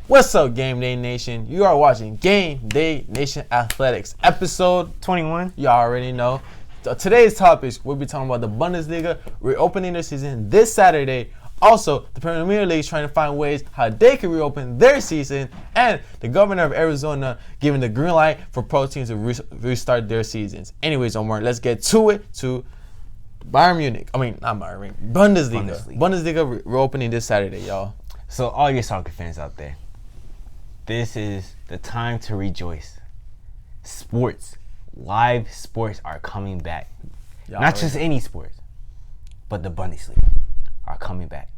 What's up, Game Day Nation? You are watching Game Day Nation Athletics, episode 21. You already know. So today's topics, we'll be talking about the Bundesliga reopening their season this Saturday. Also, the Premier League is trying to find ways how they can reopen their season, and the governor of Arizona giving the green light for pro teams to restart their seasons. Anyways, Omar, let's get to it. To Bayern Munich. Not Bayern Munich. Bundesliga reopening this Saturday, y'all. So all your soccer fans out there, this is the time to rejoice. Sports, live sports are coming back. Not just any sports, but the Bundesliga are coming back.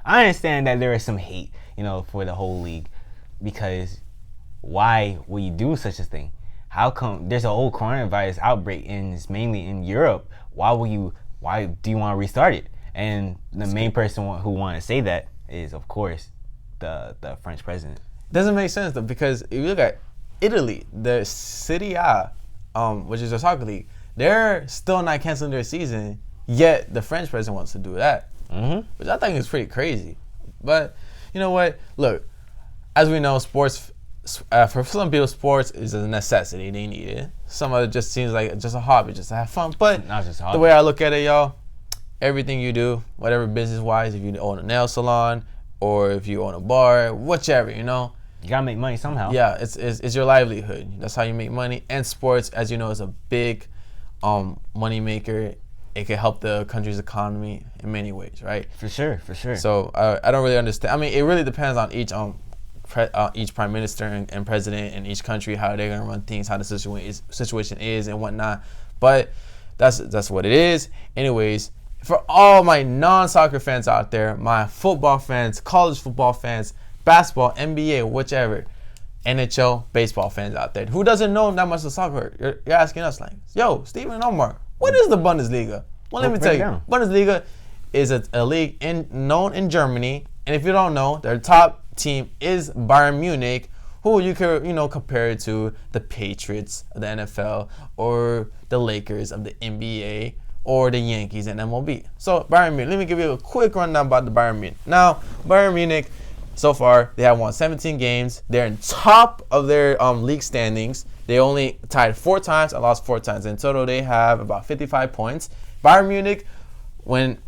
I understand that there is some hate, for the whole league, because why will you do such a thing? How come there's a whole coronavirus outbreak and it's mainly in Europe? Why do you want to restart it? And the main person who want to say that is, of course, the French president. Doesn't make sense though, because if you look at Italy, the Serie A, which is a soccer league, they're still not canceling their season, yet the French president wants to do that, which I think is pretty crazy. But you know what? Look, as we know, sports for some people, sports is a necessity; they need it. Some of it just seems like just a hobby, just to have fun. But not just a hobby. The way I look at it, y'all, everything you do, whatever business-wise, if you own a nail salon or if you own a bar, whichever, you gotta make money somehow. Yeah, it's your livelihood. That's how you make money. And sports, as you know, is a big money maker. It can help the country's economy in many ways, right? For sure. So I don't really understand. It really depends on each prime minister and president in each country, how they're gonna run things, how the situation is and whatnot. But that's what it is. Anyways, for all my non-soccer fans out there, my football fans, college football fans, basketball, NBA, whichever, NHL, baseball fans out there who doesn't know that much of soccer, you're asking us like, yo, Steven and Omar, what is the Bundesliga? Well, let me tell you, Bundesliga is a league known in Germany, and if you don't know, their top team is Bayern Munich, who you could compare it to the Patriots of the NFL or the Lakers of the NBA or the Yankees and MLB. So Bayern Munich, let me give you a quick rundown about the Bayern Munich. Now, Bayern Munich, so far, they have won 17 games. They're in top of their league standings. They only tied 4 times and lost 4 times. In total, they have about 55 points. Bayern Munich,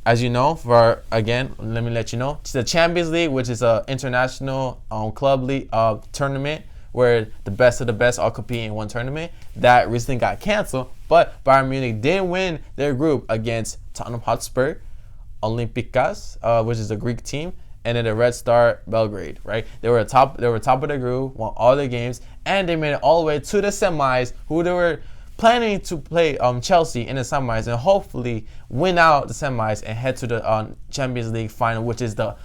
as you know, let me let you know, it's the Champions League, which is an international club league tournament where the best of the best all compete in one tournament. That recently got canceled, but Bayern Munich did win their group against Tottenham Hotspur, Olympiacos, which is a Greek team, and then the Red Star Belgrade, right? They were top of their group, won all their games, and they made it all the way to the semis, who they were planning to play Chelsea in the semis and hopefully win out the semis and head to the Champions League final, which is the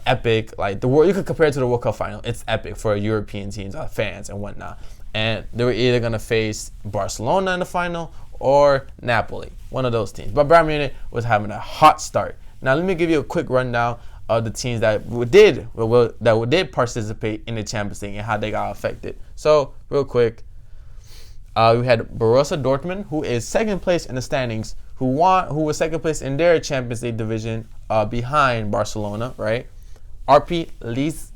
epic, like the world. You could compare it to the World Cup final. It's epic for European teams, fans and whatnot. And they were either gonna face Barcelona in the final or Napoli, one of those teams. But Bayern Munich was having a hot start. Now let me give you a quick rundown of the teams that did participate in the Champions League and how they got affected. So real quick, we had Borussia Dortmund, who is second place in the standings, who was second place in their Champions League division behind Barcelona, right? RP Leeds,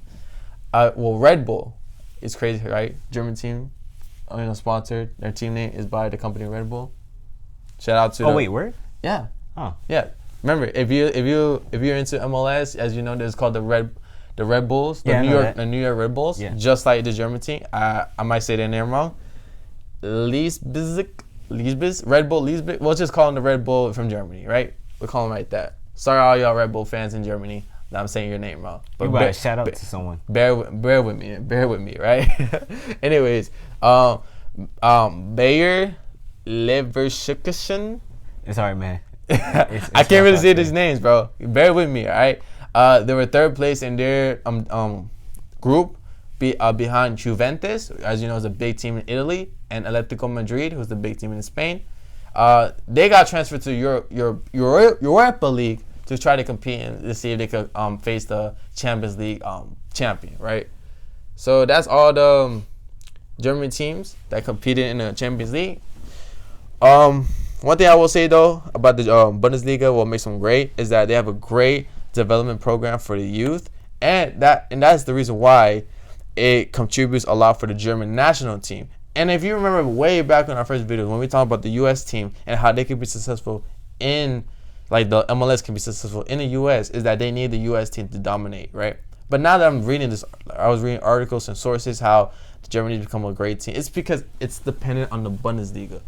Red Bull is crazy, right? German team, sponsored. Their team name is by the company Red Bull. Shout out to. Wait, where? Yeah. Oh. Yeah. Remember, if you're into MLS, as you know, there's called the Red Bulls, the New York Red Bulls, just like the German team. I might say their name wrong. Leipzig, Red Bull, Leipzig. We'll just call them the Red Bull from Germany, right? We'll call them like that. Sorry, all y'all Red Bull fans in Germany, that I'm saying your name wrong. But you better shout out to someone. Bear with me, right? Anyways, Bayer Leverkusen. It's alright, man. I can't really say these names, bro. Bear with me, all right? They were third place in their group, behind Juventus, as you know, is a big team in Italy, and Atletico Madrid, who's the big team in Spain. They got transferred to Europa League to try to compete and to see if they could face the Champions League champion, right? So that's all the German teams that competed in the Champions League. One thing I will say, though, about the Bundesliga, what makes them great is that they have a great development program for the youth and that's the reason why it contributes a lot for the German national team. And if you remember way back in our first videos when we talked about the U.S. team and how they could be successful in, like the MLS can be successful in the U.S., is that they need the U.S. team to dominate, right? But now that I'm reading this, I was reading articles and sources how Germany has become a great team. It's because it's dependent on the Bundesliga.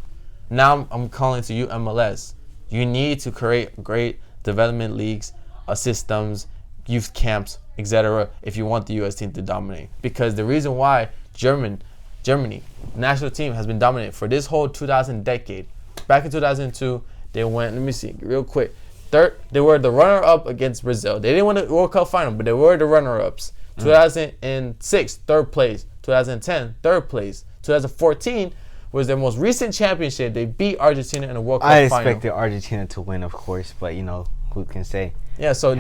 Now I'm calling to you, MLS. You need to create great development leagues, systems, youth camps, etc. if you want the U.S. team to dominate. Because the reason why Germany national team has been dominant for this whole 2000 decade. Back in 2002, they went, let me see, real quick. Third, they were the runner-up against Brazil. They didn't win the World Cup final, but they were the runner-ups. 2006, third place. 2010, third place. 2014 was their most recent championship. They beat Argentina in the World Cup final. I expected Argentina to win, of course, but who can say? Yeah, so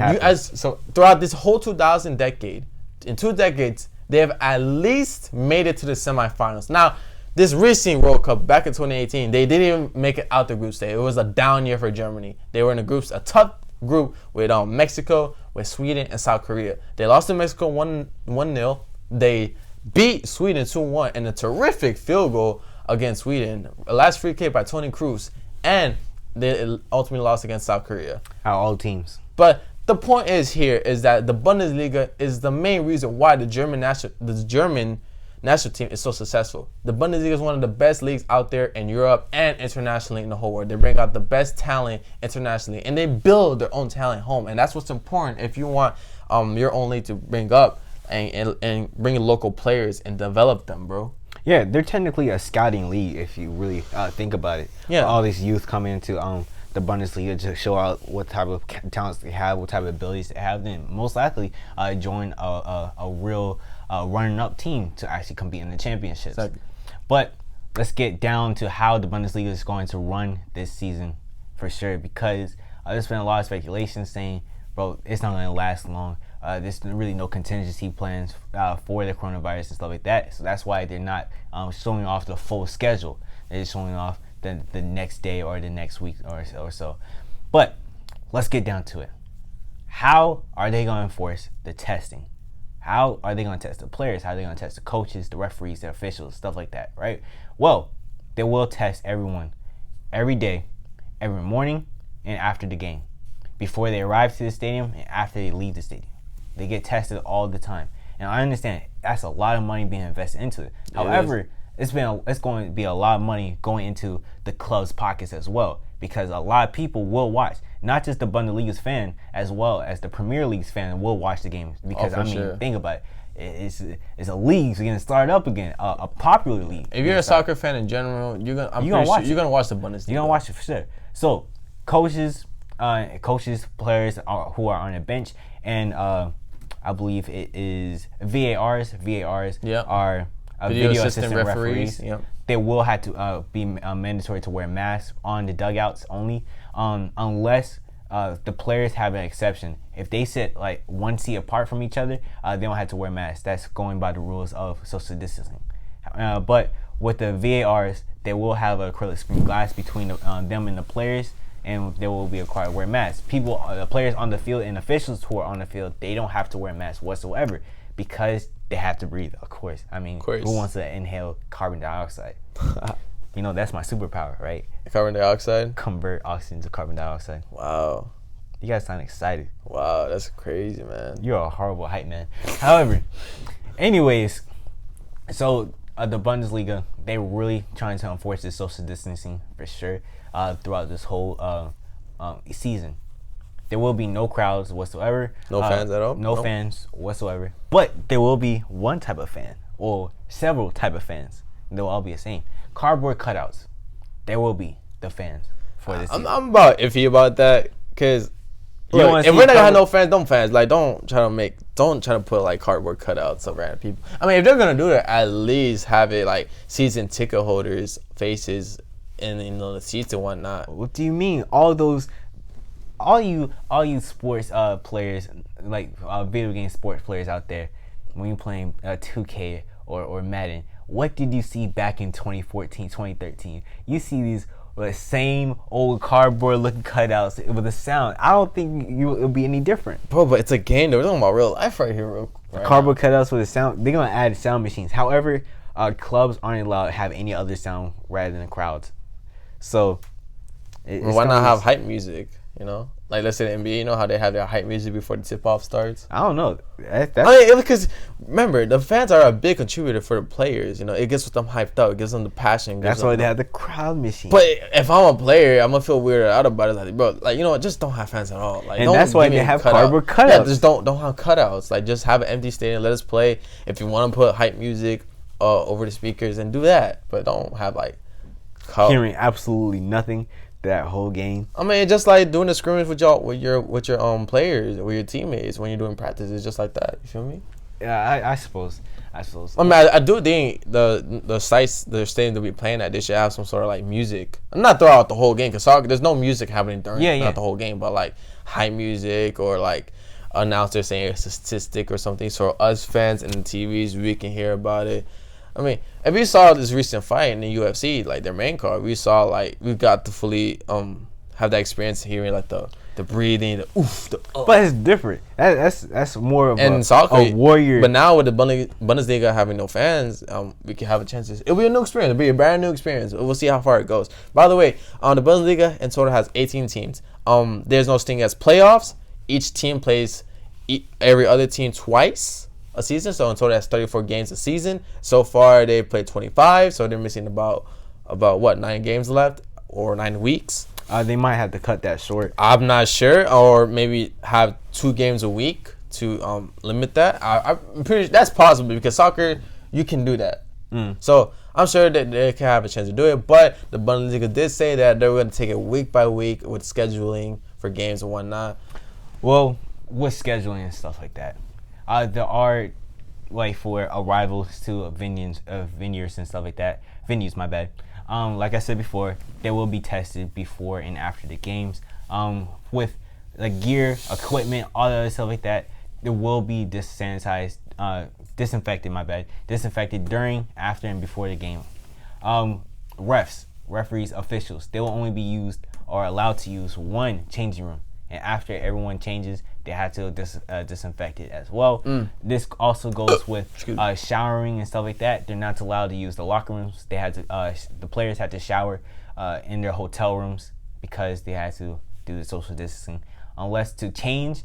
throughout this whole 2000 decade, in 2 decades, they have at least made it to the semifinals. Now, this recent World Cup back in 2018, they didn't even make it out the group stage. It was a down year for Germany. They were in a tough group with Mexico, with Sweden, and South Korea. They lost to Mexico 1-0. They beat Sweden 2-1 in a terrific field goal against Sweden. A last free kick by Toni Kroos. And they ultimately lost against South Korea. How all teams. But the point is that the Bundesliga is the main reason why the German national team is so successful. The Bundesliga is one of the best leagues out there in Europe and internationally in the whole world. They bring out the best talent internationally, and they build their own talent home. And that's what's important if you want your own league to bring up and bring local players and develop them, bro. Yeah, they're technically a scouting league if you really think about it. Yeah, all these youth come into the Bundesliga to show out what type of talents they have, what type of abilities they have, then most likely join a real running-up team to actually compete in the championships. Exactly. But let's get down to how the Bundesliga is going to run this season for sure, because there's been a lot of speculation saying, bro, it's not going to last long. There's really no contingency plans for the coronavirus and stuff like that. So that's why they're not showing off the full schedule. They're just showing off the next day or the next week or so. But let's get down to it. How are they going to enforce the testing? How are they going to test the players? How are they going to test the coaches, the referees, the officials, stuff like that, right? Well, they will test everyone every day, every morning, and after the game. Before they arrive to the stadium and after they leave the stadium. They get tested all the time. And I understand that's a lot of money being invested into it. However, it's going to be a lot of money going into the club's pockets as well, because a lot of people will watch. Not just the Bundesliga's fan, as well as the Premier League's fan will watch the games. Because think about it. It's a league so going to start up again, a popular league. If you're a soccer fan in general, you're gonna watch the Bundesliga. You're gonna watch it for sure. So coaches, players who are on the bench, and I believe it is VARs. VARs are video assistant referees. Yep. They will have to be mandatory to wear masks on the dugouts only, unless the players have an exception. If they sit like 1 seat apart from each other, they don't have to wear masks. That's going by the rules of social distancing. But with the VARs, they will have an acrylic screen glass between them and the players, and they will be required to wear masks. The players on the field and officials who are on the field, they don't have to wear masks whatsoever because they have to breathe, of course. I mean, who wants to inhale carbon dioxide? That's my superpower, right? Carbon dioxide? Convert oxygen to carbon dioxide. Wow. You guys sound excited. Wow, that's crazy, man. You're a horrible hype man. However, anyways, so the Bundesliga, they're really trying to enforce this social distancing for sure throughout this whole season. There will be no crowds whatsoever. No fans at all? No fans whatsoever. But there will be one type of fan or several type of fans. They'll all be the same. Cardboard cutouts. There will be the fans for this season. I'm about iffy about that because if we're not gonna have no fans, don't try to put like cardboard cutouts of random people. I mean, if they're gonna do that, at least have it like season ticket holders' faces in the seats and whatnot. What do you mean? All you sports players, like video game sports players out there, when you're playing 2K or Madden, what did you see back in 2014, 2013? You see these with the same old cardboard looking cutouts with the sound, I don't think it'll be any different. Bro, but it's a game though. We're talking about real life right here, bro. Right Cardboard cutouts with the sound. They're gonna add sound machines. However, clubs aren't allowed to have any other sound rather than crowds. So, why not have hype music? You know, like let's say the NBA. You know how they have their hype music before the tip off starts. I don't know. I mean, because remember, the fans are a big contributor for the players. You know, it gets them hyped up. It gives them the passion. That's why they have the crowd machine. But if I'm a player, I'm gonna feel weirded out about it. Like, bro, like you know what? Just don't have fans at all. Like, and that's why they have cardboard cutouts. Yeah, just don't have cutouts. Like, just have an empty stadium. Let us play. If you want to put hype music over the speakers, and do that. But don't have like hearing absolutely nothing that whole game. I mean, just like doing the scrimmage with your players or your teammates when you're doing practice. It's just like that. You feel me? Yeah, I suppose. I mean, I do think the sites, the stadium to be playing at, they should have some sort of like music. Not throughout the whole game, because soccer, there's no music happening during the whole game, but like high music or like announcer saying a statistic or something, so us fans and the TVs, we can hear about it. I mean, if you saw this recent fight in the UFC, like their main card, we saw like we got to fully have that experience hearing like the breathing, the oof, the But it's different. That's more of soccer, a warrior. But now with the Bundesliga having no fans, we can have a chance. It'll be a new experience. It'll be a brand new experience. We'll see how far it goes. By the way, the Bundesliga in total has 18 teams. There's no thing as playoffs. Each team plays every other team twice a season, so in total that's 34 games a season. So far they played 25, so they're missing about what, 9 games left or 9 weeks. They might have to cut that short. I'm not sure, or maybe have 2 games a week to limit that. I'm pretty that's possible because soccer you can do that. So I'm sure that they can have a chance to do it, but the Bundesliga did say that they're going to take it week by week with scheduling for games and whatnot. Well, with scheduling and stuff like that. There are, like, for arrivals to venues and stuff like that. Venues, my bad. Like I said before, they will be tested before and after the games. With the gear, equipment, all the other stuff like that, there will be disinfected during, after, and before the game. Referees, officials, they will only be used or allowed to use one changing room. And after everyone changes, they have to disinfect it as well. This also goes with showering and stuff like that. They're not allowed to use the locker rooms. They had to. The players had to shower in their hotel rooms because they had to do the social distancing. Unless to change,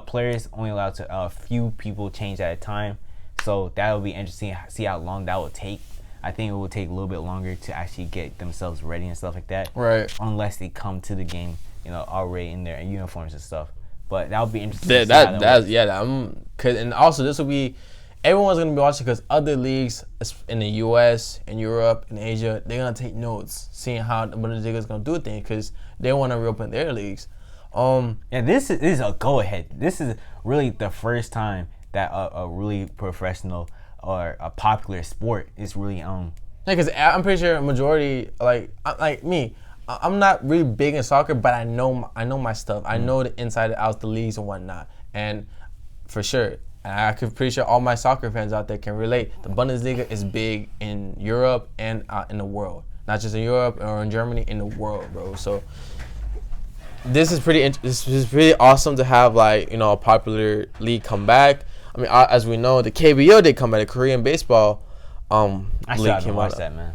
players only allowed to a few people change at a time. So that will be interesting. See how long that will take. I think it will take a little bit longer to actually get themselves ready and stuff like that. Right. Unless they come to the game, already in their uniforms and stuff. But that would be interesting. And also this will be everyone's gonna be watching because other leagues in the U.S. and Europe and Asia, they're gonna take notes, seeing how the Bundesliga is gonna do things because they want to reopen their leagues. This is a go ahead. This is really the first time that a really professional or a popular sport is really because I'm pretty sure a majority like me. I'm not really big in soccer, but I know my stuff. I know the inside and outs, the leagues and whatnot. And for sure, and I'm pretty sure all my soccer fans out there can relate. The Bundesliga is big in Europe and in the world. Not just in Europe or in Germany, in the world, bro. So this is pretty awesome to have a popular league come back. I mean, as we know, the KBO did come back, the Korean baseball. I still haven't watched that, man.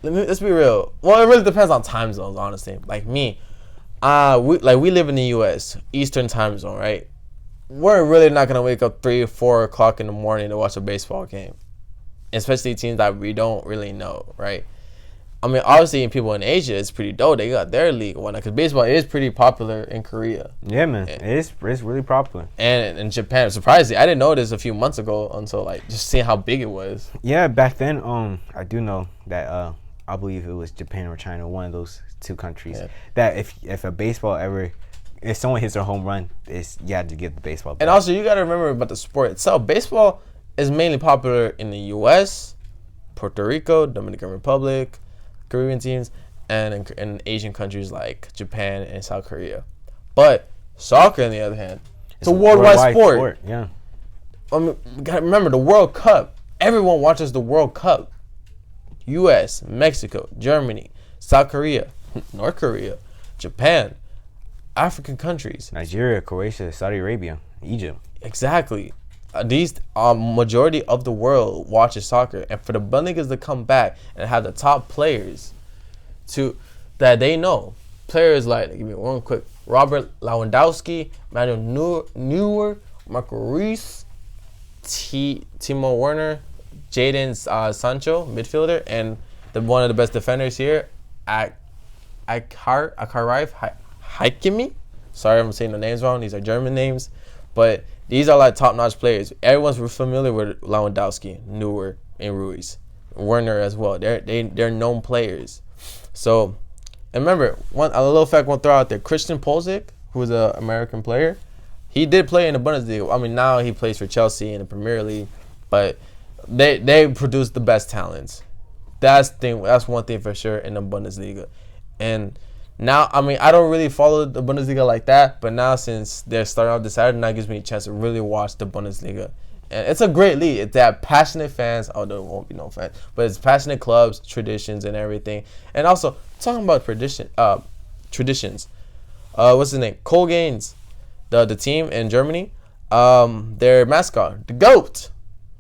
Let's be real. Well, it really depends on time zones, honestly. Like me, we live in the U.S. Eastern time zone, right? We're really not gonna wake up 3 or 4 o'clock in the morning to watch a baseball game, especially teams that we don't really know, right? I mean, obviously, people in Asia, it's pretty dope. They got their league one because baseball is pretty popular in Korea. Yeah, man, it's really popular. And in Japan, surprisingly, I didn't know this a few months ago until just seeing how big it was. Yeah, back then, I do know that I believe it was Japan or China, one of those 2 countries. Yeah. That if a baseball if someone hits a home run, you have to give the baseball back. And also, you got to remember about the sport itself. Baseball is mainly popular in the U.S., Puerto Rico, Dominican Republic, Caribbean teams, and in Asian countries like Japan and South Korea. But soccer, on the other hand, it's a worldwide sport. Yeah. I mean, you gotta remember the World Cup. Everyone watches the World Cup. U.S., Mexico, Germany, South Korea, North Korea, Japan, African countries. Nigeria, Croatia, Saudi Arabia, Egypt. Exactly. These majority of the world watches soccer, and for the Bundesliga to come back and have the top players that they know, players like, give me one quick, Robert Lewandowski, Manuel Neuer, Marco Reus, Timo Werner, Jadon Sancho, midfielder, and one of the best defenders here, Akarif Hakimi. Sorry, I'm saying the names wrong. These are German names, but these are like top-notch players. Everyone's familiar with Lewandowski, Neuer, and Ruiz, Werner as well. They're known players. So, and remember, a little fact I want to throw out there: Christian Pulisic, who is an American player, he did play in the Bundesliga. I mean, now he plays for Chelsea in the Premier League, but they produce the best talents. That's one thing for sure in the Bundesliga. And now, I mean, I don't really follow the Bundesliga like that, but now since they're starting off this Saturday, now gives me a chance to really watch the Bundesliga. And it's a great league. It's that passionate fans, although there won't be no fans, but it's passionate clubs, traditions, and everything. And also, talking about traditions, what's his name? Cole Gaines, the team in Germany, their mascot, the GOAT,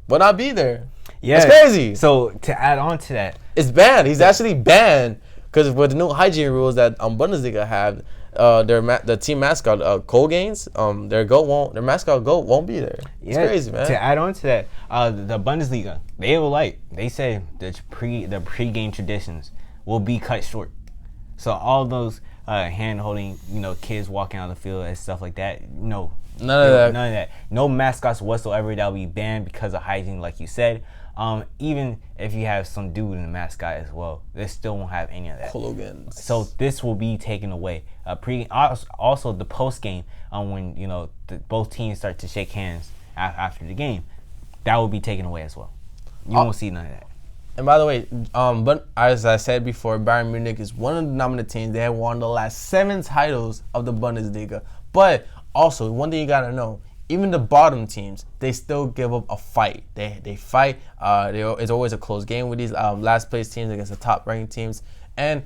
will not be there. Yeah, it's crazy. So to add on to that, it's banned. He's actually banned because with the new hygiene rules that Bundesliga have, the team mascot Cole Gaines, their mascot GOAT won't be there. It's crazy, man. To add on to that, the Bundesliga, they say the pre-game traditions will be cut short. So all those hand holding, kids walking out of the field and stuff like that, no. None of that. No mascots whatsoever that will be banned because of hygiene, like you said. Even if you have some dude in the mascot as well, they still won't have any of that. Hooligans. So this will be taken away. Also the post game, when both teams start to shake hands after the game, that will be taken away as well. You won't see none of that. And by the way, but as I said before, Bayern Munich is one of the dominant teams. They have won the last 7 titles of the Bundesliga. But also, one thing you gotta know, even the bottom teams, they still give up a fight. They fight. It's always a close game with these last place teams against the top ranked teams. And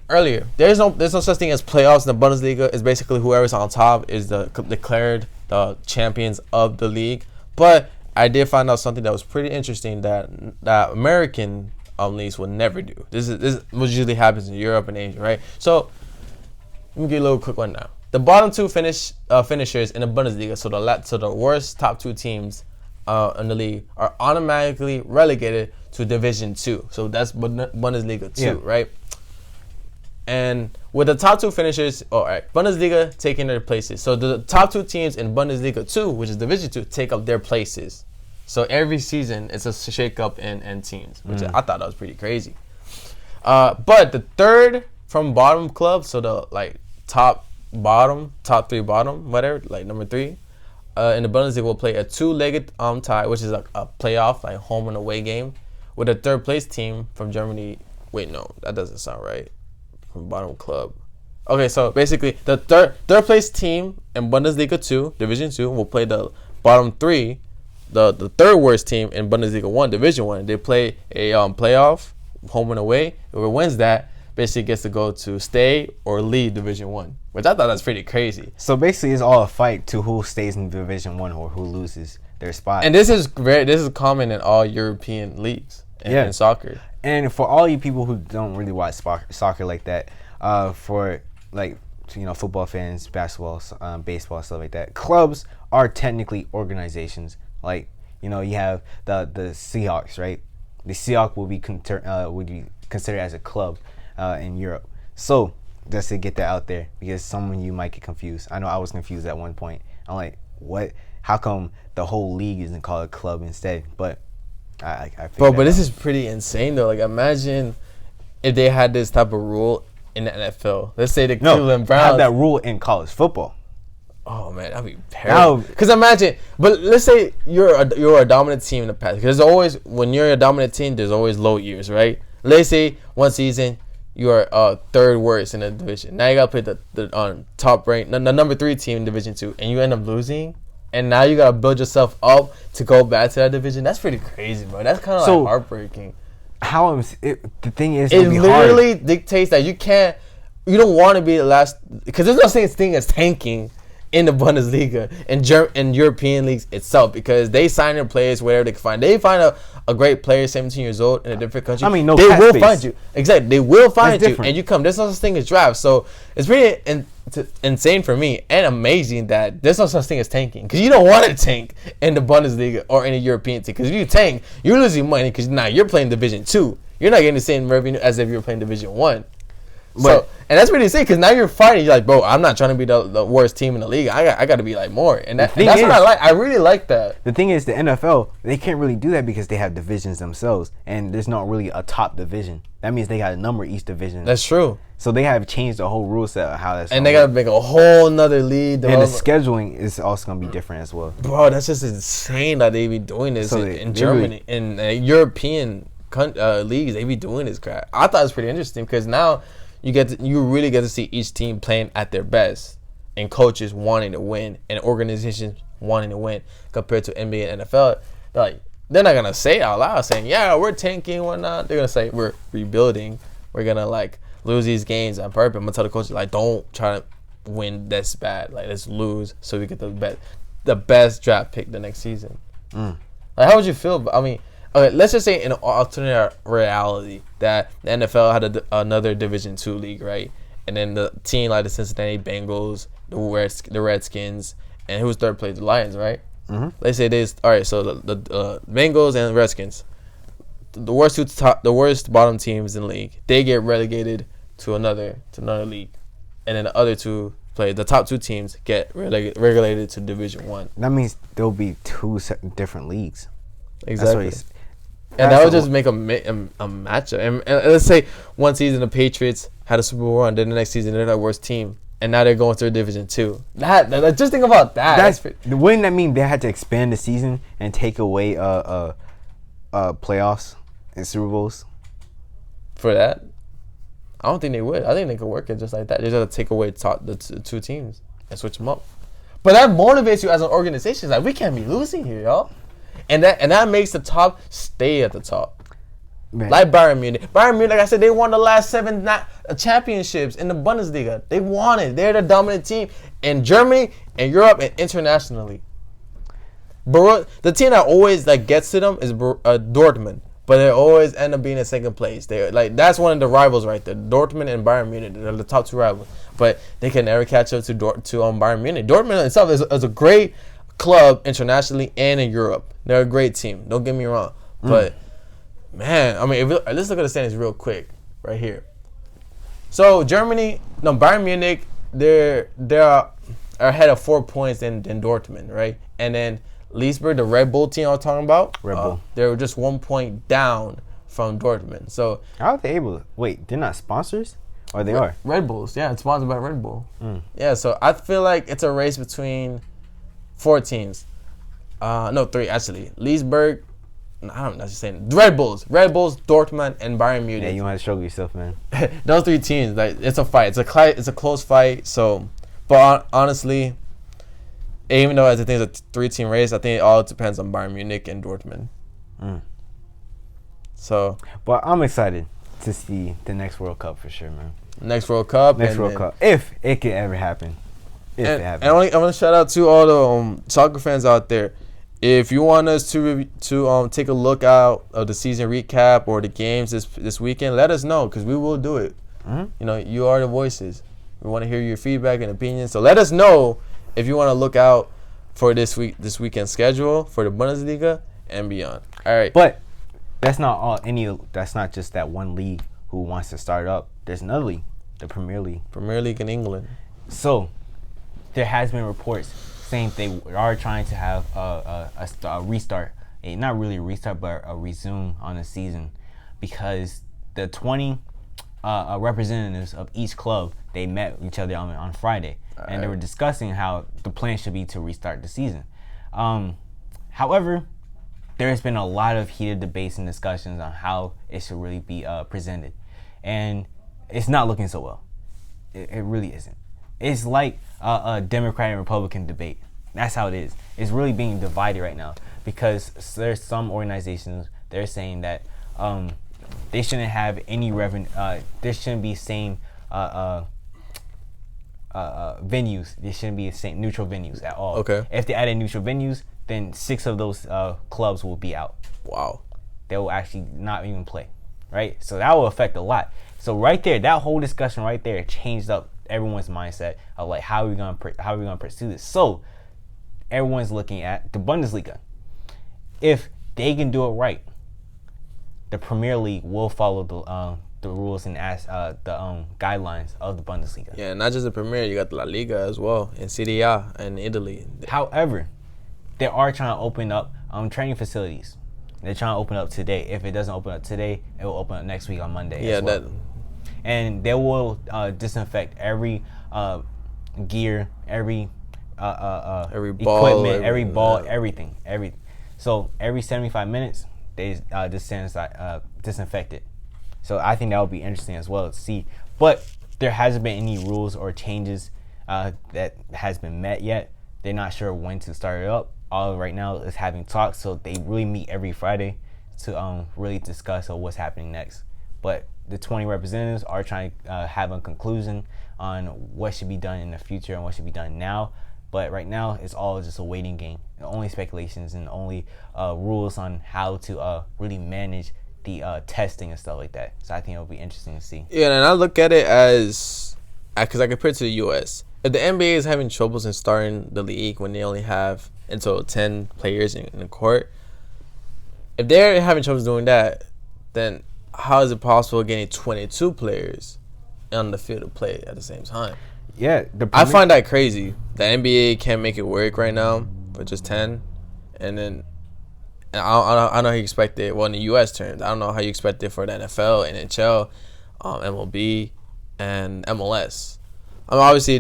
earlier, there's no such thing as playoffs in the Bundesliga. It's basically whoever's on top is declared the champions of the league. But I did find out something that was pretty interesting that American leagues would never do. This what usually happens in Europe and Asia, right? So let me give you a little quick one now. The bottom 2 finishers in the Bundesliga, so the worst top 2 teams in the league, are automatically relegated to Division 2. So that's Bundesliga 2, right? And with the top 2 finishers, Bundesliga taking their places. So the top 2 teams in Bundesliga 2, which is Division 2, take up their places. So every season, it's a shake-up in teams, which I thought that was pretty crazy. But the third from bottom club, so the top 3 bottom, whatever, number 3, in the Bundesliga will play a 2-legged tie, which is a playoff, home and away game, with a third place team from Germany. Wait, no, that doesn't sound right. From bottom club. Okay, so basically the third place team in Bundesliga 2, Division 2, will play the bottom 3, the third worst team in Bundesliga 1, Division 1. They play a playoff, home and away. Whoever wins that basically gets to go to stay or leave Division 1, which I thought that's pretty crazy. So basically it's all a fight to who stays in Division 1 or who loses their spot. And this is common in all European leagues in soccer. And for all you people who don't really watch soccer like that, for football fans, basketball, baseball, stuff like that, clubs are technically organizations. You have the Seahawks, right? The Seahawks would be considered as a club in Europe. So just to get that out there, because some of you might get confused. I know I was confused at one point. I'm like, what? How come the whole league isn't called a club instead? But I but this is pretty insane though. Imagine if they had this type of rule in the NFL. Let's say the Cleveland Browns have that rule in college football. Oh man, that'd be terrible. Because imagine, but let's say you're a dominant team in the past. Because when you're a dominant team, there's always low years, right? Let's say one season you are third worst in the division. Now you gotta play the top ranked, the number 3 team in Division 2, and you end up losing. And now you gotta build yourself up to go back to that division. That's pretty crazy, bro. That's kind of heartbreaking. the thing is, it literally dictates that you don't want to be the last, because there's no such thing as tanking in the Bundesliga and European leagues itself, because they sign their players wherever they can find. They find a great player, 17 years old, in a different country. I mean, no, they will space. find you. Exactly, they will find you, different. and you come. There's no such thing as draft. So it's pretty insane for me and amazing that there's no such thing as tanking, because you don't want to tank in the Bundesliga or in a European team, because if you tank, you're losing money, because now you're playing Division 2. You're not getting the same revenue as if you're playing Division 1. So, and that's pretty sick, because now you're fighting. You're like, bro, I'm not trying to be the worst team in the league. I got to be like more, and that's what I like. I really like that. The thing is, the NFL, they can't really do that because they have divisions themselves, and there's not really a top division. That means they got to number each division. That's true. So they have changed the whole rule set of how that's. And they got to make a whole nother league. And the scheduling is also gonna be different as well. Bro, that's just insane that they be doing this in Germany, in European leagues. They be doing this crap. I thought it was pretty interesting, because now you really get to see each team playing at their best, and coaches wanting to win, and organizations wanting to win, compared to NBA and NFL. They're not gonna say it out loud, saying, "Yeah, we're tanking, whatnot." They're gonna say, "We're rebuilding. We're gonna lose these games on purpose." I'm gonna tell the coaches, don't try to win this bad. Let's lose so we get the best draft pick the next season. How would you feel? I mean, okay, let's just say in an alternate reality that the NFL had another Division 2 league, right? And then the team like the Cincinnati Bengals, the Redskins, and who's third place? The Lions, right? Mm-hmm. Let's say this. All right, so the Bengals and the Redskins, the worst bottom teams in the league, they get relegated to another league, and then the other two the top two teams get relegated to Division 1. That means there'll be two different leagues. Exactly. And that would just make a matchup. And let's say one season the Patriots had a Super Bowl run, then the next season they're the worst team, and now they're going through Division 2. Just think about that. Wouldn't that mean they had to expand the season and take away playoffs and Super Bowls? For that? I don't think they would. I think they could work it just like that. They just have to take away the two teams and switch them up. But that motivates you as an organization. It's we can't be losing here, y'all. And that makes the top stay at the top. Man. Like Bayern Munich. Bayern Munich, like I said, they won the last 7 championships in the Bundesliga. They won it. They're the dominant team in Germany and Europe and internationally. The team that always gets to them is Dortmund, but they always end up being in second place. They that's one of the rivals right there. Dortmund and Bayern Munich, they're the top 2 rivals, but they can never catch up to Bayern Munich. Dortmund itself is a great club internationally and in Europe. They're a great team. Don't get me wrong, but man, I mean, let's look at the standings real quick right here. So Bayern Munich, they're ahead of 4 points than Dortmund, right? And then Leipzig, the Red Bull team I was talking about, Red Bull, they're just 1 point down from Dortmund. So how are they able to wait? They're not sponsors, or they are? Red Bulls, yeah, it's sponsored by Red Bull. Yeah, so I feel like it's a race between 4 teams. No, 3 actually. Leipzig. I'm not just saying Red Bulls, Dortmund, and Bayern Munich. Yeah, you want to show yourself, man. Those 3 teams, it's a fight. It's a close fight. So, but honestly, even though I think it's a 3-team race, I think it all depends on Bayern Munich and Dortmund. So, but I'm excited to see the next World Cup for sure, man. Next World Cup, if it can ever happen. And I want to shout out to all the soccer fans out there. If you want us to take a look out of the season recap or the games this weekend, let us know, because we will do it. You know, you are the voices. We want to hear your feedback and opinions. So let us know if you want to look out for this weekend schedule for the Bundesliga and beyond. All right. But that's not all. That's not just that one league who wants to start up. There's another league, the Premier League. Premier League in England. So there has been reports saying they are trying to have a restart, not really a restart, but a resume on the season, because the 20 representatives of each club, they met each other on Friday, and they were discussing how the plan should be to restart the season. However, there has been a lot of heated debates and discussions on how it should really be presented, and it's not looking so well. It really isn't. It's like a Democrat and Republican debate. That's how it is. It's really being divided right now, because there's some organizations, they're saying that they shouldn't have any revenue. There shouldn't be same venues. There shouldn't be same neutral venues at all. Okay. If they added neutral venues, then 6 of those clubs will be out. Wow. They will actually not even play, right? So that will affect a lot. So right there, that whole discussion right there changed up everyone's mindset of like how are we gonna pursue this. So everyone's looking at the Bundesliga. If they can do it right, the Premier League will follow the rules and the guidelines of the Bundesliga. Yeah, not just the Premier, you got the La Liga as well, and Serie A in Italy. However, they are trying to open up training facilities. They're trying to open up today. If it doesn't open up today, it will open up next week on Monday. Yeah, as well. And they will disinfect every gear, every ball, equipment, every ball, everything. So every 75 minutes, they disinfect it. So I think that would be interesting as well to see. But there hasn't been any rules or changes that has been met yet. They're not sure when to start it up. All right now is having talks, so they really meet every Friday to really discuss what's happening next. But the 20 representatives are trying to have a conclusion on what should be done in the future and what should be done now. But right now, it's all just a waiting game. Only speculations and only rules on how to really manage the testing and stuff like that. So I think it'll be interesting to see. Yeah, and I look at it as, because I compare it to the U.S. If the NBA is having troubles in starting the league when they only have in total 10 players in the court, if they're having troubles doing that, then how is it possible getting 22 players on the field to play at the same time? Yeah, I find that crazy. The NBA can't make it work right now for just 10, and then I don't know how you expect it. Well, in the U.S. terms, I don't know how you expect it for the NFL, NHL, MLB, and MLS. Obviously,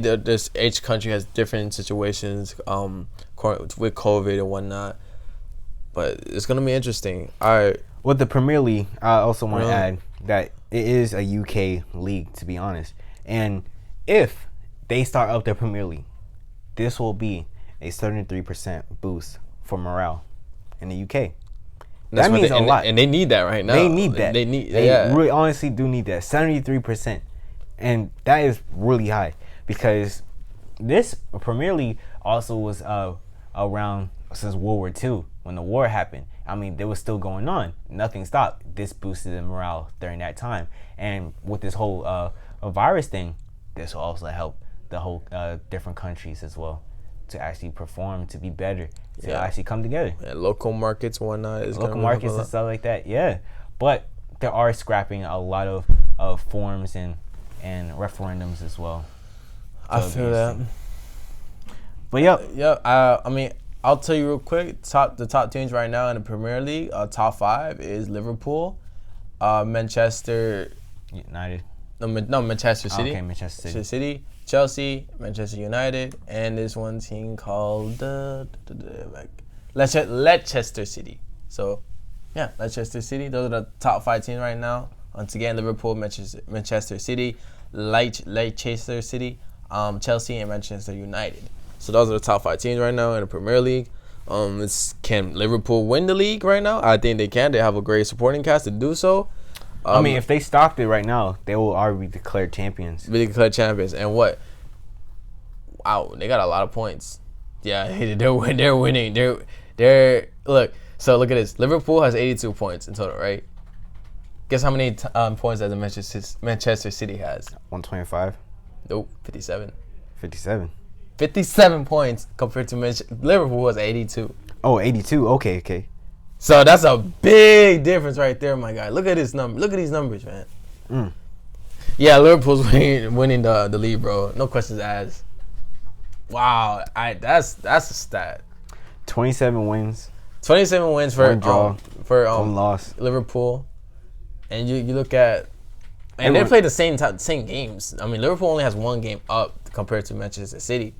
each country has different situations with COVID and whatnot, but it's gonna be interesting. With the Premier League, I also want to add that it is a UK league, to be honest. And if they start up their Premier League, this will be a 33% boost for morale in the UK. That means a lot. And they need that right now. They need that. They really honestly do need that. 73%. And that is really high because this Premier League also was around since World War II when the war happened. I mean, they were still going on. Nothing stopped. This boosted the morale during that time. And with this whole virus thing, this will also help the whole different countries as well to actually perform, to be better, to actually come together. And local markets and whatnot. Local markets and stuff like that, yeah. But they are scrapping a lot of forms and referendums as well. So I feel that. But I mean, I'll tell you real quick. The top teams right now in the Premier League, top 5 is Liverpool, Manchester United. No, Manchester City. Okay, Manchester City, Chelsea, Manchester United, and this one team called Leicester City. So, yeah, Leicester City. Those are the top 5 teams right now. Once again, Liverpool, Manchester City, Leicester City, Chelsea, and Manchester United. So those are the top 5 teams right now in the Premier League. Can Liverpool win the league right now? I think they can. They have a great supporting cast to do so. I mean, if they stopped it right now, they will already be declared champions. And what? Wow, they got a lot of points. Yeah, they're winning. They're look. So look at this. Liverpool has 82 points in total, right? Guess how many points that the Manchester City has? 125. Nope, 57. 57. 57 points compared to Liverpool was 82. Oh, 82. Okay. So that's a big difference right there, my guy. Look at this number. Look at these numbers, man. Yeah, Liverpool's winning the league, bro. No questions asked. Wow, that's a stat. 27 wins. 27 wins for one draw, one loss. Liverpool, and you look at, and they play the same games. I mean, Liverpool only has 1 game up compared to Manchester City.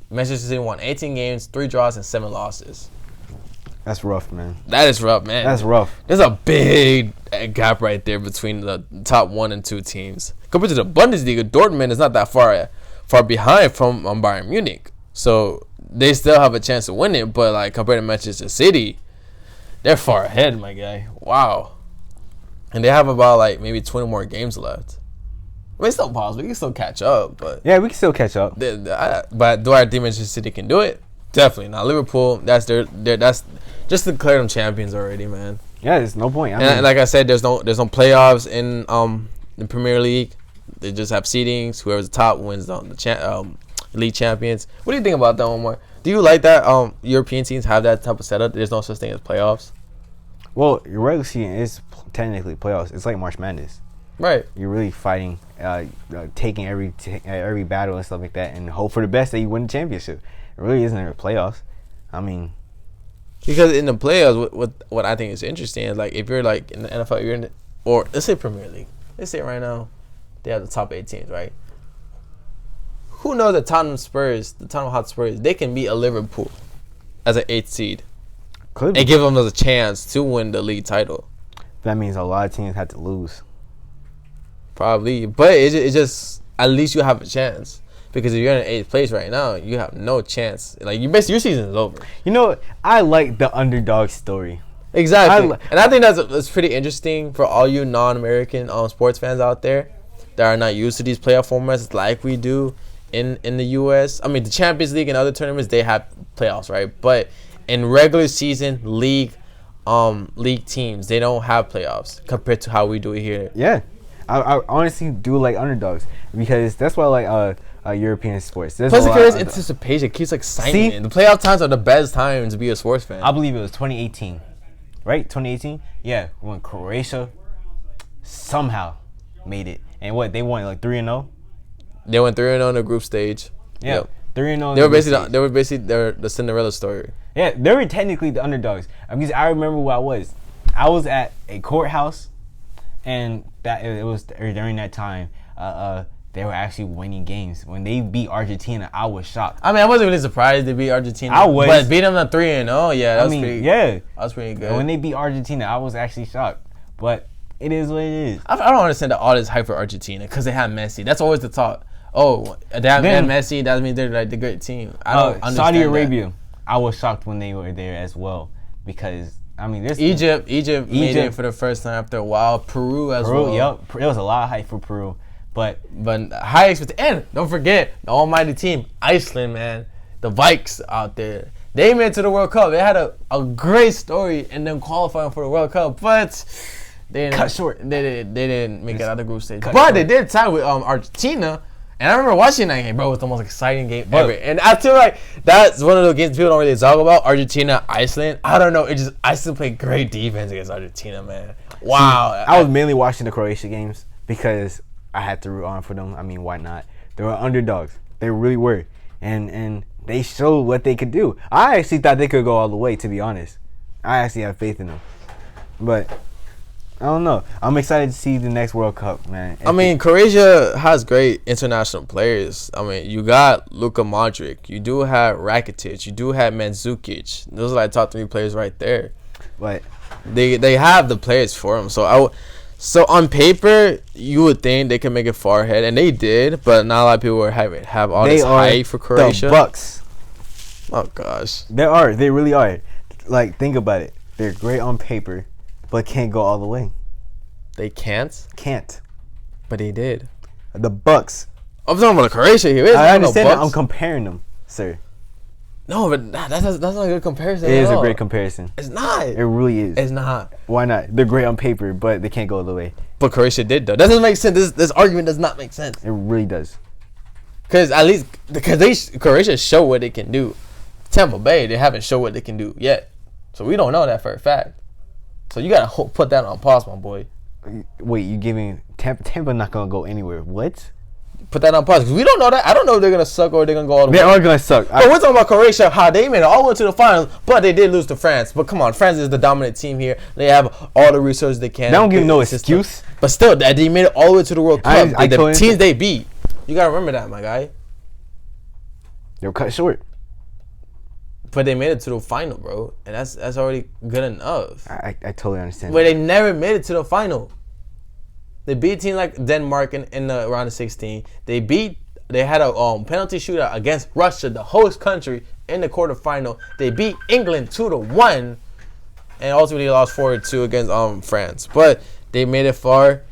Manchester City won 18 games, 3 draws, and 7 losses. That's rough, man. That is rough, man. That's rough. There's a big gap right there between the top 1 and 2 teams. Compared to the Bundesliga, Dortmund is not that far behind from Bayern Munich. So they still have a chance to win it, but like compared to Manchester City, they're far ahead, my guy. Wow. And they have about like maybe 20 more games left. I mean, it's still possible. We can still catch up, but Yeah, we can still catch up. but do I think Manchester City can do it? Definitely not. Liverpool, that's that's just declare them champions already, man. Yeah, there's no point. And like I said, there's no playoffs in the Premier League. They just have seedings. Whoever's the top wins the league champions. What do you think about that one more? Do you like that European teams have that type of setup? There's no such thing as playoffs. Well, your regular season is technically playoffs. It's like March Madness. Right. You're really fighting, taking every battle and stuff like that, and hope for the best that you win the championship. It really isn't a playoffs. I mean, because in the playoffs, what I think is interesting is like if you're like in the NFL, you're in the, or let's say Premier League. Let's say right now they have the top 8 teams, right? Who knows the Tottenham Hotspurs, they can beat a Liverpool as an 8th seed and give them a chance to win the league title. That means a lot of teams had to lose. Probably, but it's just at least you have a chance. Because if you're in 8th place right now, you have no chance. Like your season is over. You know what? I like the underdog story. Exactly, and I think that's pretty interesting for all you non-American sports fans out there that are not used to these playoff formats like we do in the U.S. I mean, the Champions League and other tournaments, they have playoffs, right? But in regular season league teams, they don't have playoffs compared to how we do it here. Yeah, I honestly do like underdogs because that's why I like European sports. Plus, it creates anticipation. It keeps excitement. See, the playoff times are the best time to be a sports fan. I believe it was 2018, right? 2018, yeah, when Croatia somehow made it, and what they won like 3-0. They went 3-0 in the group stage. Yeah, yep. 3-0. They were basically the Cinderella story. Yeah, they were technically the underdogs. Because I remember where I was. I was at a courthouse, and that it was during that time. They were actually winning games. When they beat Argentina, I was shocked. I mean, I wasn't really surprised they beat Argentina. I was, but beat them at 3-0. Yeah, that was pretty good. And when they beat Argentina, I was actually shocked. But it is what it is. I don't understand all this hype for Argentina because they have Messi. That's always the talk. Oh, they have Messi. That means they're like the great team. I don't understand Saudi Arabia. That. I was shocked when they were there as well because I mean, Egypt made it for the first time after a while. Peru as well. Yep, there was a lot of hype for Peru, but high expectations. And don't forget the almighty team, Iceland, man, the Vikes out there. They made it to the World Cup. They had a great story in them qualifying for the World Cup, but they didn't, cut short. They didn't make it out of the group stage. But they did tie with Argentina. And I remember watching that game, bro. It was the most exciting game ever. And I feel like that's one of those games people don't really talk about. Argentina, Iceland. I don't know. Iceland played great defense against Argentina, man. Wow. I was mainly watching the Croatia games because I had to root on for them. I mean, why not? They were underdogs. They really were. And they showed what they could do. I actually thought they could go all the way, to be honest. I actually have faith in them. But I don't know. I'm excited to see the next World Cup, man. I mean, Croatia has great international players. I mean, you got Luka Modric. You do have Rakitic. You do have Mandzukic. Those are like top 3 players right there. But they have the players for them. So on paper, you would think they can make it far ahead, and they did. But not a lot of people have all this hype for Croatia. The Bucks. Oh gosh. They really are. Like, think about it. They're great on paper, but can't go all the way. They can't? Can't. But they did. The Bucks. I'm talking about Croatia here. I understand that. I'm comparing them, sir. No, but that's not a good comparison. It is a great comparison. It's not. It really is. It's not. Why not? They're great on paper, but they can't go all the way. But Croatia did, though. That doesn't make sense. This argument does not make sense. It really does. Because Croatia show what they can do. Tampa Bay, they haven't shown what they can do yet. So we don't know that for a fact. So you got to put that on pause, my boy. Wait, you giving Tampa not going to go anywhere. What? Put that on pause because we don't know that. I don't know if they're going to suck or they're going to go all the way. They are going to suck. But we're talking about Croatia, how they made it all the way to the finals, but they did lose to France. But come on, France is the dominant team here. They have all the resources they can. They don't give no excuse. But still, they made it all the way to the World Cup. The teams they beat. You got to remember that, my guy. They were cut short. But they made it to the final, bro. And that's already good enough. I totally understand. But they never made it to the final. They beat teams like Denmark in the round of 16. They had a penalty shootout against Russia, the host country, in the quarterfinal. They beat England 2-1, and ultimately lost 4-2 against France. But They made it far.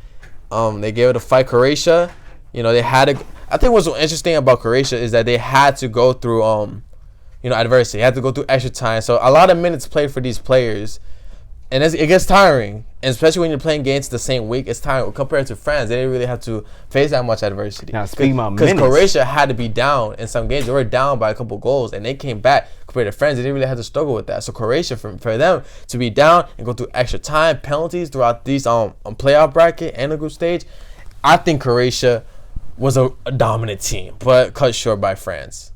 They gave it a fight. Croatia, they had to. I think what's so interesting about Croatia is that they had to go through adversity. They had to go through extra time. So a lot of minutes played for these players, and it gets tiring. And especially when you're playing games the same week, it's tiring. Compared to France, they didn't really have to face that much adversity. Now speaking about minutes, because Croatia had to be down in some games. They were down by a couple goals, and they came back. Compared to France, they didn't really have to struggle with that. So Croatia, for them to be down and go through extra time, penalties throughout these playoff bracket and the group stage, I think Croatia was a dominant team, but cut short by France.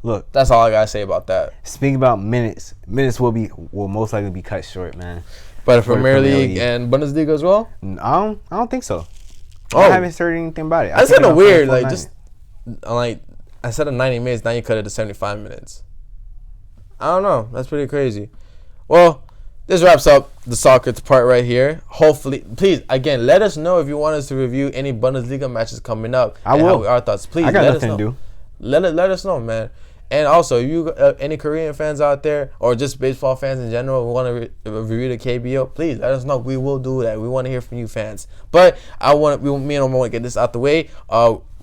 Look, that's all I gotta say about that. Speaking about minutes will most likely be cut short, man. But for Premier League and Bundesliga as well? I don't think so. I haven't heard anything about it. That's kind of weird. I said 90 minutes, now you cut it to 75 minutes. I don't know. That's pretty crazy. Well, this wraps up the soccer part right here. Hopefully, please, again, let us know if you want us to review any Bundesliga matches coming up. I will. Our thoughts. Please, I got nothing to do. Let us know, man. And also, you any Korean fans out there or just baseball fans in general who want to review the KBO, please let us know. We will do that. We want to hear from you fans. But me and Omar want to get this out the way.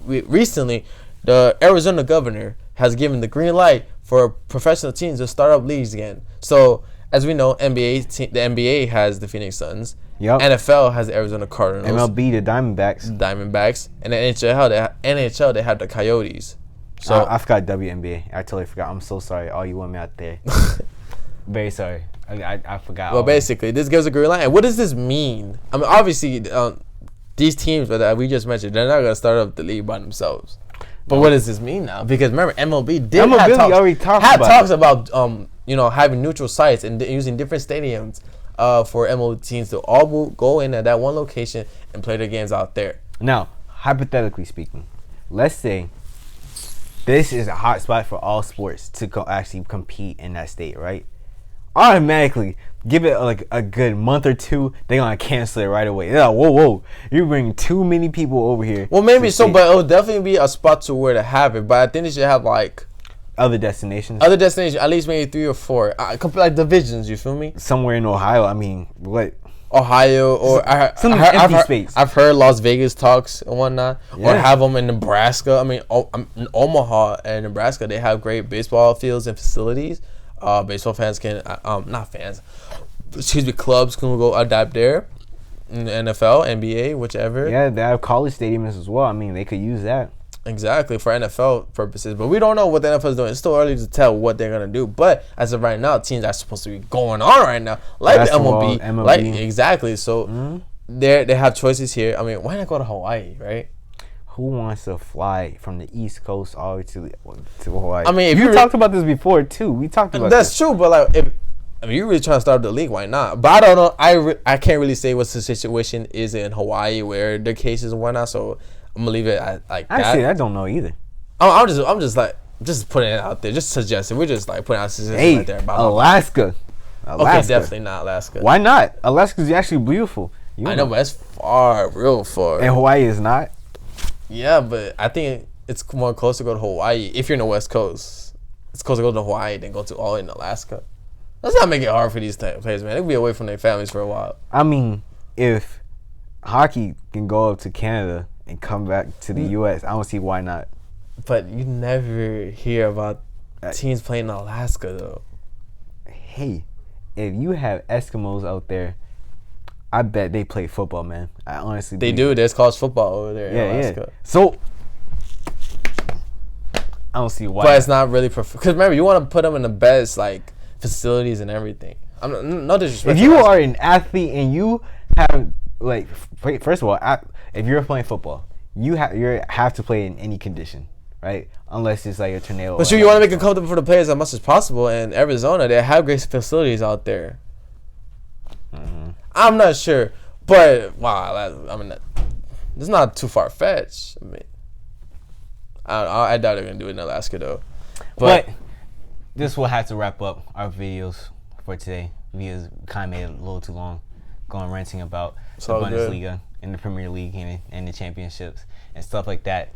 Recently, the Arizona governor has given the green light for professional teams to start up leagues again. So, as we know, the NBA has the Phoenix Suns. Yep. NFL has the Arizona Cardinals. MLB, the Diamondbacks. And the NHL, they have the Coyotes. So I forgot WNBA. I totally forgot. I'm so sorry. All you women out there. Very sorry. I forgot. Well, basically, this gives a green light. And what does this mean? I mean, obviously, these teams that we just mentioned, they're not going to start up the league by themselves. But what does this mean now? Because remember, MLB already talks about having neutral sites and using different stadiums for MLB teams to all go in at that one location and play their games out there. Now, hypothetically speaking, let's say this is a hot spot for all sports to actually compete in that state, right? Automatically, give it like a good month or two, they're going to cancel it right away. They're like, whoa, you're bringing too many people over here. Well, maybe so, but it'll definitely be a spot to where to have it. But I think they should have like other destinations, at least maybe 3 or 4. Like divisions, you feel me? Somewhere in Ohio. I mean, what? Ohio or empty space. I've heard Las Vegas talks and whatnot, or have them in Nebraska. I mean, in Omaha and Nebraska, they have great baseball fields and facilities. Baseball fans can, clubs can go adapt there. In the NFL, NBA, whichever. Yeah, they have college stadiums as well. I mean, they could use that. Exactly, for NFL purposes. But we don't know what the NFL is doing. It's still early to tell what they're going to do. But as of right now, teams are supposed to be going on right now. Like the MLB. Exactly. So they have choices here. I mean, why not go to Hawaii, right? Who wants to fly from the East Coast all the way to Hawaii? I mean, if you talked about this before, too. We talked about That's true, but like, if you're really trying to start the league, why not? But I don't know. I can't really say what the situation is in Hawaii where their cases and whatnot, so I'm gonna leave it at like that. Actually, I don't know either. I'm just putting it out there, just suggesting. We're just like putting out suggestions right there about Alaska. Okay, definitely not Alaska. Why not? Alaska's actually beautiful. I know, but it's far, real far. And Hawaii is not. Yeah, but I think it's more close to go to Hawaii if you're in the West Coast. It's closer to go to Hawaii than go to all in Alaska. Let's not make it hard for these players, man. They'll be away from their families for a while. I mean, if hockey can go up to Canada and come back to the U.S., I don't see why not. But you never hear about teams playing in Alaska, though. Hey, if you have Eskimos out there, I bet they play football, man. I honestly They do. There's college football over there in Alaska. Yeah. So, I don't see why. But it's not really because remember, you want to put them in the best like facilities and everything. No disrespect. If you are an athlete and you have like, first of all, if you're playing football, you have to play in any condition, right? Unless it's like a tornado. But you want to make it comfortable for the players as much as possible. And Arizona, they have great facilities out there. Mm-hmm. I'm not sure, but it's not too far fetched. I mean, I doubt they're gonna do it in Alaska though. But this will have to wrap up our videos for today. Videos kind of made it a little too long, going ranting about the Bundesliga and the Premier League and the championships and stuff like that.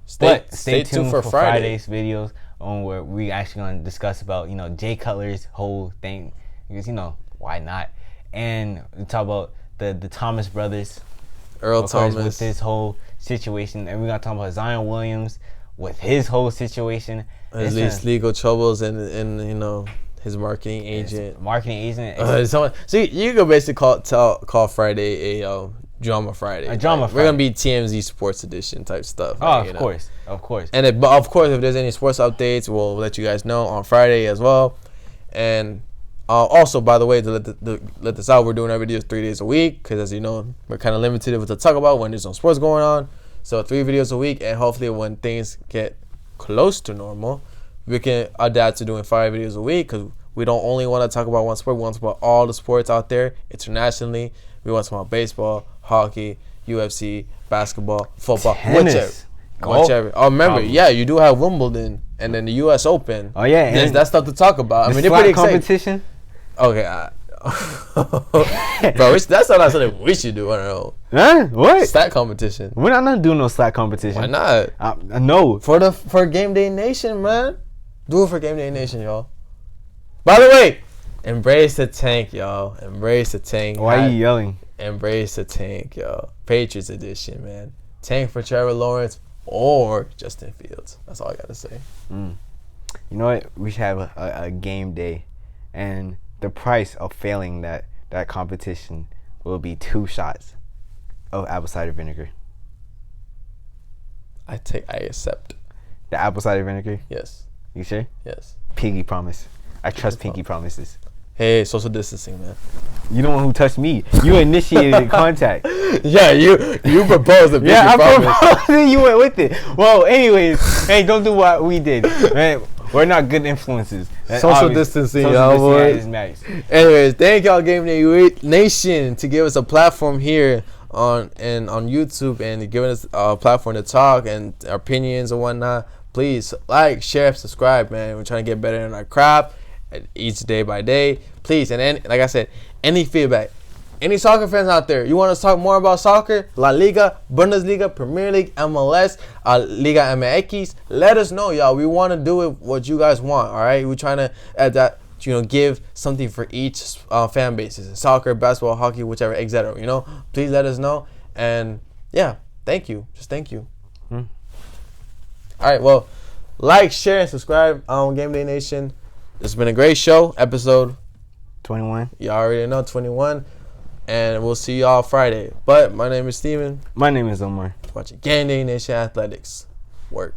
Stay tuned for Friday's videos where we actually gonna discuss about Jay Cutler's whole thing because why not, and we talk about the Thomas brothers. Earl Of course, Thomas. with this whole situation, and we're gonna talk about Zion Williams with his whole situation. His legal troubles and his marketing agent. So you could basically call Friday a drama Friday. A drama Friday. We're gonna be TMZ Sports Edition type stuff. Of course. And but of course, if there's any sports updates, we'll let you guys know on Friday as well. And also, by the way, to let this out, we're doing our videos 3 days a week because, as you know, we're kind of limited with what to talk about when there's no sports going on. So 3 videos a week, and hopefully when things get close to normal, we can adapt to doing 5 videos a week because we don't only want to talk about one sport. We want to talk about all the sports out there internationally. We want to talk about baseball, hockey, UFC, basketball, football, tennis, whichever. Oh, remember, you do have Wimbledon and then the U.S. Open. Oh, yeah. There's that stuff to talk about. I mean, they're pretty excited. competition. Okay, bro, that's not something we should do on our own. Huh? What? Stat competition. We're not doing no stat competition. Why not? No. For Gameday Nation, man. Do it for Gameday Nation, y'all. By the way, embrace the tank, y'all. Embrace the tank. Why are you yelling? Embrace the tank, y'all. Patriots edition, man. Tank for Trevor Lawrence or Justin Fields. That's all I gotta say. You know what? We should have a game day, and the price of failing that competition will be 2 shots of apple cider vinegar. I accept. The apple cider vinegar? Yes. You sure? Yes. Pinky promise. I trust pinky promises. Hey, social distancing, man. You the one who touched me. You initiated contact. Yeah, you proposed the pinky promise. I proposed. You went with it. Well, anyways, hey, don't do what we did. Man, we're not good influences. Social distancing, y'all, boys. Anyways, thank y'all, Gameday Nation, to give us a platform here on YouTube and giving us a platform to talk and our opinions and whatnot. Please like, share, subscribe, man. We're trying to get better in our craft each day by day. Please, and then, like I said, any feedback. Any soccer fans out there, you want us to talk more about soccer, La Liga, Bundesliga, Premier League, MLS, Liga MX, let us know, y'all. We want to do it what you guys want, all right? We're trying to adapt, give something for each fan bases, soccer, basketball, hockey, whichever, etc. Please let us know. And yeah, thank you. Just thank you. All right, well, like, share, and subscribe on Gameday Nation. It's been a great show, episode 21. You already know, 21. And we'll see y'all Friday. But my name is Steven. My name is Omar. Watching Gameday Nation Athletics. Work.